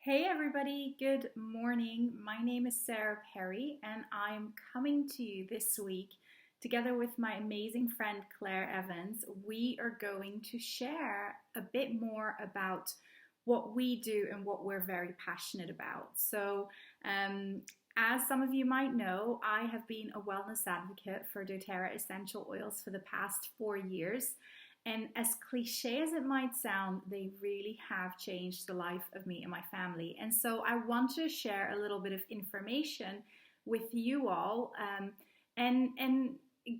Hey everybody, good morning. My name is Sarah Perry and I'm coming to you this week together with my amazing friend Claire Evans. We are going to share a bit more about what we do and what we're very passionate about. As some of you might know, I have been a wellness advocate for doTERRA essential oils for the past 4 years. And as cliche as it might sound, they really have changed the life of me and my family. And so I want to share a little bit of information with you all and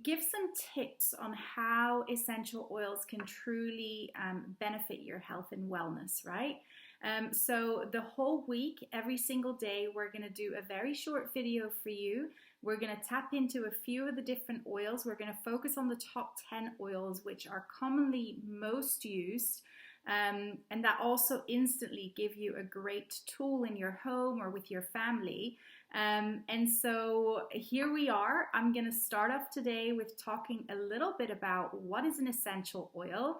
give some tips on how essential oils can truly benefit your health and wellness, right? So the whole week, every single day, we're going to do a very short video for you. We're going to tap into a few of the different oils. We're going to focus on the top 10 oils, which are commonly most used, and that also instantly give you a great tool in your home or with your family. And so here we are. I'm going to start off today with talking a little bit about what is an essential oil,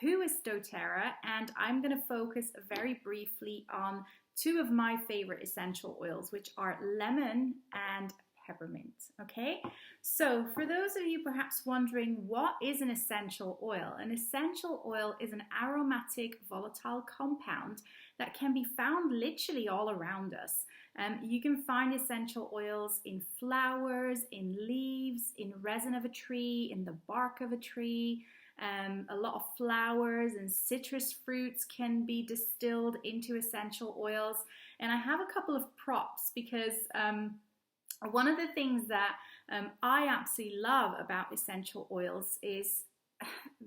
who is doTERRA, and I'm going to focus very briefly on two of my favorite essential oils, which are lemon and peppermint. Okay, so for those of you perhaps wondering, what is an essential oil? An essential oil is an aromatic volatile compound that can be found literally all around us. You can find essential oils in flowers, in leaves, in resin of a tree, in the bark of a tree. A lot of flowers and citrus fruits can be distilled into essential oils. And I have a couple of props because one of the things that I absolutely love about essential oils is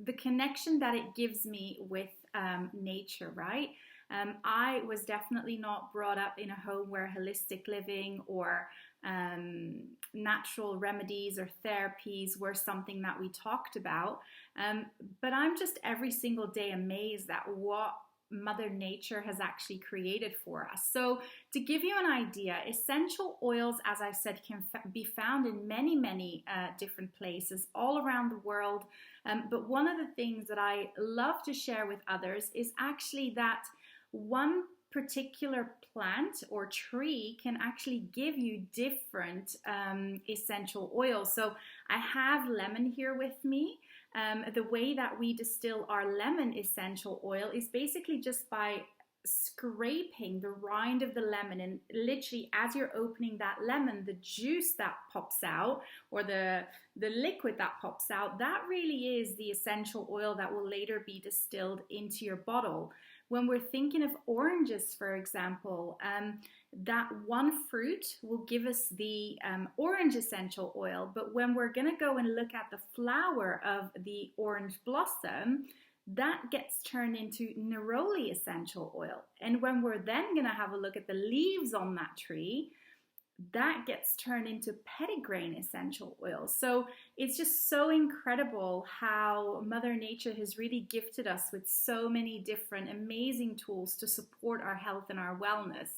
the connection that it gives me with nature, right? I was definitely not brought up in a home where holistic living or natural remedies or therapies were something that we talked about. But I'm just every single day amazed at what Mother Nature has actually created for us. So to give you an idea, essential oils, as I said, can be found in many different places all around the world. But one of the things that I love to share with others is actually that one particular plant or tree can actually give you different essential oils. So I have lemon here with me. The way that we distill our lemon essential oil is basically just by scraping the rind of the lemon, and literally as you're opening that lemon, the juice that pops out or the liquid that pops out, that really is the essential oil that will later be distilled into your bottle. When we're thinking of oranges, for example, that one fruit will give us the orange essential oil, but when we're going to go and look at the flower of the orange blossom, that gets turned into neroli essential oil. And when we're then going to have a look at the leaves on that tree, that gets turned into petitgrain essential oil. So it's just so incredible how Mother Nature has really gifted us with so many different amazing tools to support our health and our wellness.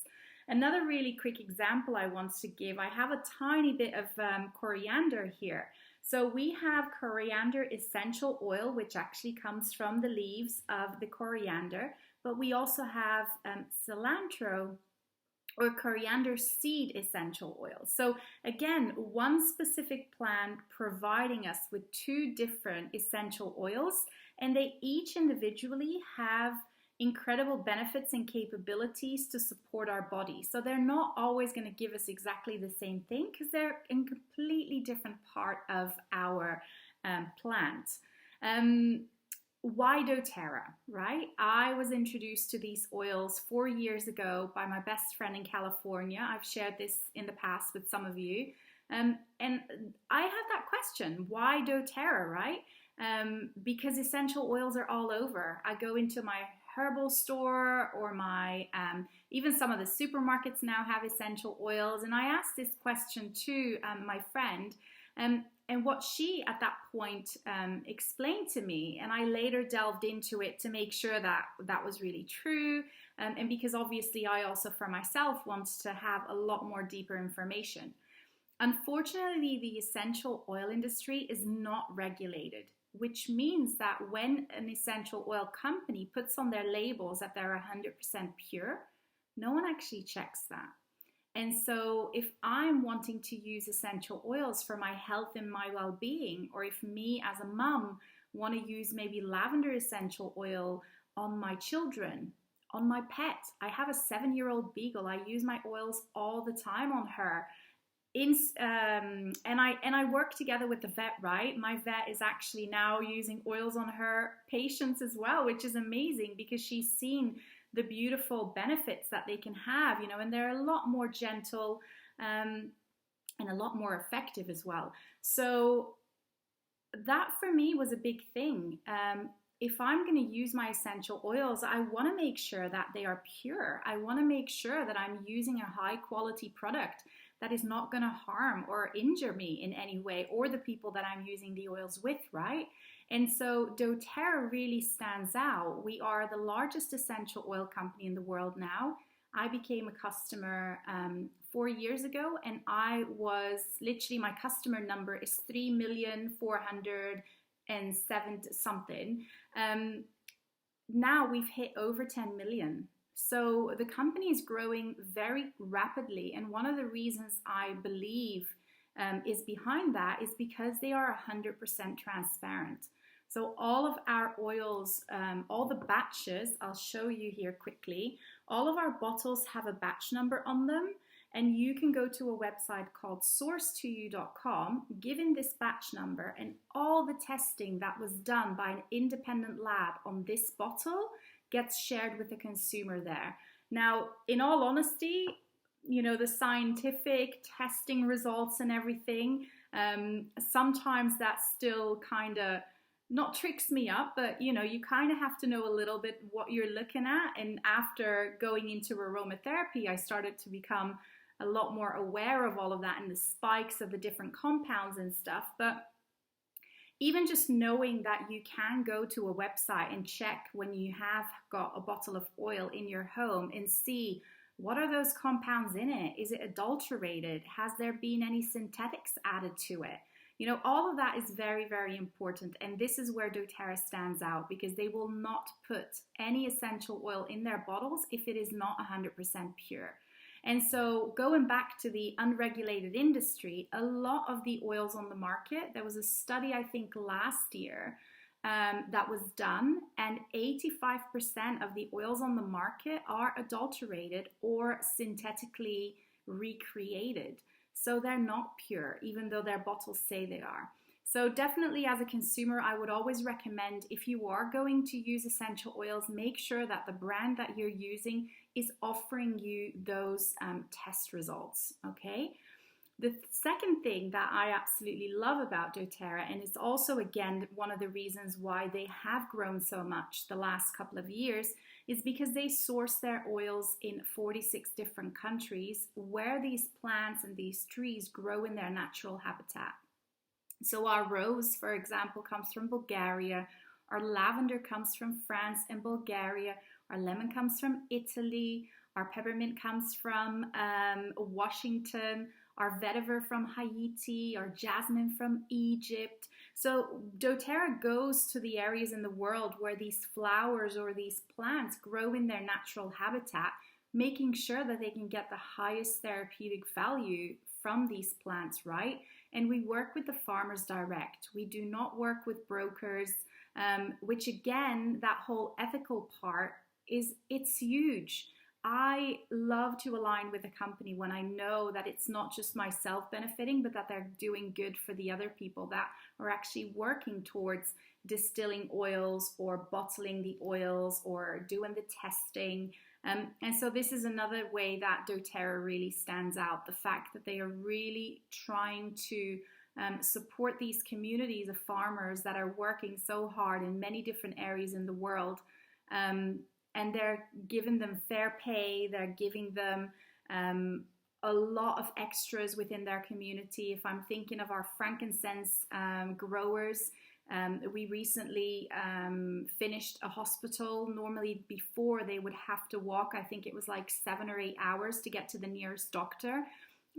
Another really quick example I want to give, I have a tiny bit of coriander here. So we have coriander essential oil, which actually comes from the leaves of the coriander, but we also have cilantro or coriander seed essential oils. So again, one specific plant providing us with two different essential oils, and they each individually have incredible benefits and capabilities to support our body. So they're not always going to give us exactly the same thing because they're in completely different part of our plant. Why doTERRA, right? I was introduced to these oils 4 years ago by my best friend in California. I've shared this in the past with some of you. And I had that question, why doTERRA, right? Because essential oils are all over. I go into my herbal store or my, even some of the supermarkets now have essential oils. And I asked this question to my friend, and what she at that point explained to me, and I later delved into it to make sure that that was really true, and because obviously I also for myself want to have a lot more deeper information. Unfortunately, the essential oil industry is not regulated, which means that when an essential oil company puts on their labels that they're 100% pure, No one actually checks that. And so if I'm wanting to use essential oils for my health and my well-being, or if me as a mum want to use maybe lavender essential oil on my children, on my pet. I have a 7-year-old beagle. I use my oils all the time on her. And I work together with the vet, right? My vet is actually now using oils on her patients as well, which is amazing because she's seen the beautiful benefits that they can have, and they're a lot more gentle, and a lot more effective as well. So that for me was a big thing. If I'm going to use my essential oils, I want to make sure that they are pure. I want to make sure that I'm using a high quality product that is not going to harm or injure me in any way, or the people that I'm using the oils with, right? And so doTERRA really stands out. We are the largest essential oil company in the world now. I became a customer 4 years ago, and I was literally, my customer number is 3,407 something. Now we've hit over 10 million. So the company is growing very rapidly. And one of the reasons I believe is behind that is because they are 100% transparent. So all of our oils, all the batches, I'll show you here quickly. All of our bottles have a batch number on them. And you can go to a website called source2you.com, give in this batch number, and all the testing that was done by an independent lab on this bottle gets shared with the consumer there. Now, in all honesty, the scientific testing results and everything, sometimes that still kind of not tricks me up, but you kind of have to know a little bit what you're looking at. And after going into aromatherapy, I started to become a lot more aware of all of that and the spikes of the different compounds and stuff. But even just knowing that you can go to a website and check when you have got a bottle of oil in your home and see what are those compounds in it? Is it adulterated? Has there been any synthetics added to it? All of that is very, very important. And this is where doTERRA stands out, because they will not put any essential oil in their bottles if it is not 100% pure. And so going back to the unregulated industry, a lot of the oils on the market, there was a study, I think last year, that was done, and 85% of the oils on the market are adulterated or synthetically recreated. So they're not pure, even though their bottles say they are. So definitely as a consumer, I would always recommend, if you are going to use essential oils, make sure that the brand that you're using is offering you those test results, okay? The second thing that I absolutely love about doTERRA, and it's also, again, one of the reasons why they have grown so much the last couple of years, is because they source their oils in 46 different countries where these plants and these trees grow in their natural habitat. So our rose, for example, comes from Bulgaria. Our lavender comes from France and Bulgaria. Our lemon comes from Italy. Our peppermint comes from Washington. Our vetiver from Haiti. Our jasmine from Egypt. So doTERRA goes to the areas in the world where these flowers or these plants grow in their natural habitat, making sure that they can get the highest therapeutic value from these plants, right? And we work with the farmers direct. We do not work with brokers, which again, that whole ethical part it's huge. I love to align with a company when I know that it's not just myself benefiting, but that they're doing good for the other people that are actually working towards distilling oils or bottling the oils or doing the testing. And so this is another way that doTERRA really stands out, the fact that they are really trying to support these communities of farmers that are working so hard in many different areas in the world. And they're giving them fair pay, they're giving them a lot of extras within their community. If I'm thinking of our frankincense growers, we recently finished a hospital. Normally before they would have to walk, I think it was like 7 or 8 hours to get to the nearest doctor.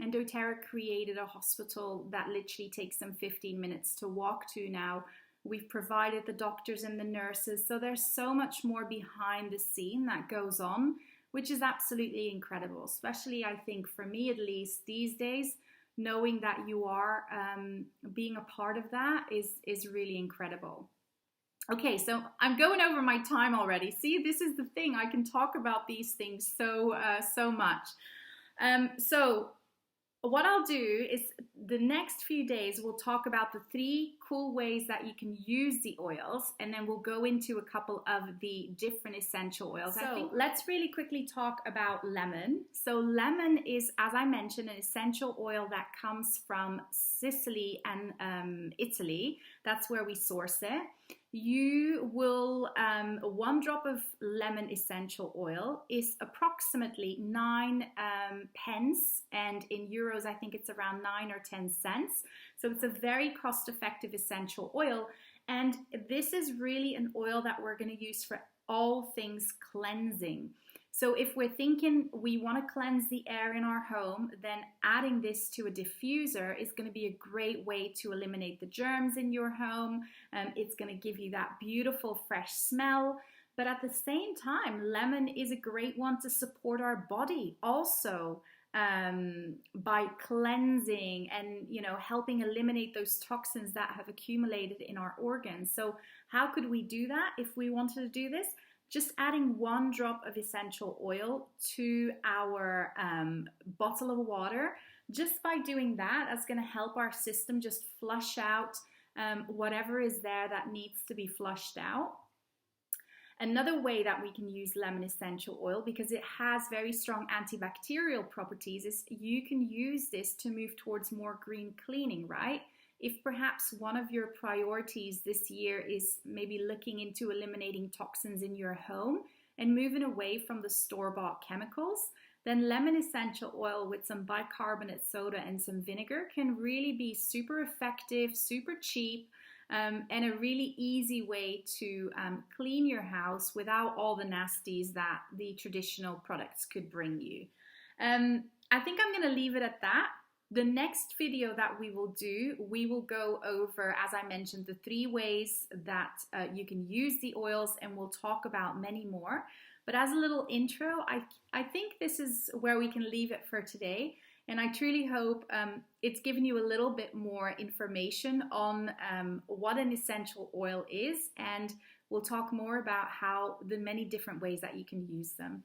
And doTERRA created a hospital that literally takes them 15 minutes to walk to now. We've provided the doctors and the nurses. So there's so much more behind the scene that goes on which is absolutely incredible, especially I think for me at least these days, knowing that you are being a part of that is really incredible. Okay, so I'm going over my time already. See, this is the thing. I can talk about these things so much. So what I'll do is the next few days we'll talk about the 3 cool ways that you can use the oils, and then we'll go into a couple of the different essential oils. So let's really quickly talk about lemon. So lemon is, as I mentioned, an essential oil that comes from Sicily and Italy. That's where we source it. You will, 1 drop of lemon essential oil is approximately 9 pence, and in euros I think it's around 9 or 10 cents. So it's a very cost-effective essential oil, and this is really an oil that we're going to use for all things cleansing. So if we're thinking we want to cleanse the air in our home, then adding this to a diffuser is going to be a great way to eliminate the germs in your home. It's going to give you that beautiful fresh smell. But at the same time, lemon is a great one to support our body also by cleansing and, you know, helping eliminate those toxins that have accumulated in our organs. So how could we do that if we wanted to do this? Just adding 1 drop of essential oil to our bottle of water. Just by doing that, that's going to help our system just flush out whatever is there that needs to be flushed out. Another way that we can use lemon essential oil, because it has very strong antibacterial properties, is you can use this to move towards more green cleaning, right? If perhaps one of your priorities this year is maybe looking into eliminating toxins in your home and moving away from the store-bought chemicals, then lemon essential oil with some bicarbonate soda and some vinegar can really be super effective, super cheap, and a really easy way to clean your house without all the nasties that the traditional products could bring you. I think I'm going to leave it at that. The next video that we will do, we will go over, as I mentioned, the 3 ways that you can use the oils, and we'll talk about many more. But as a little intro, I think this is where we can leave it for today. And I truly hope it's given you a little bit more information on what an essential oil is, and we'll talk more about how the many different ways that you can use them.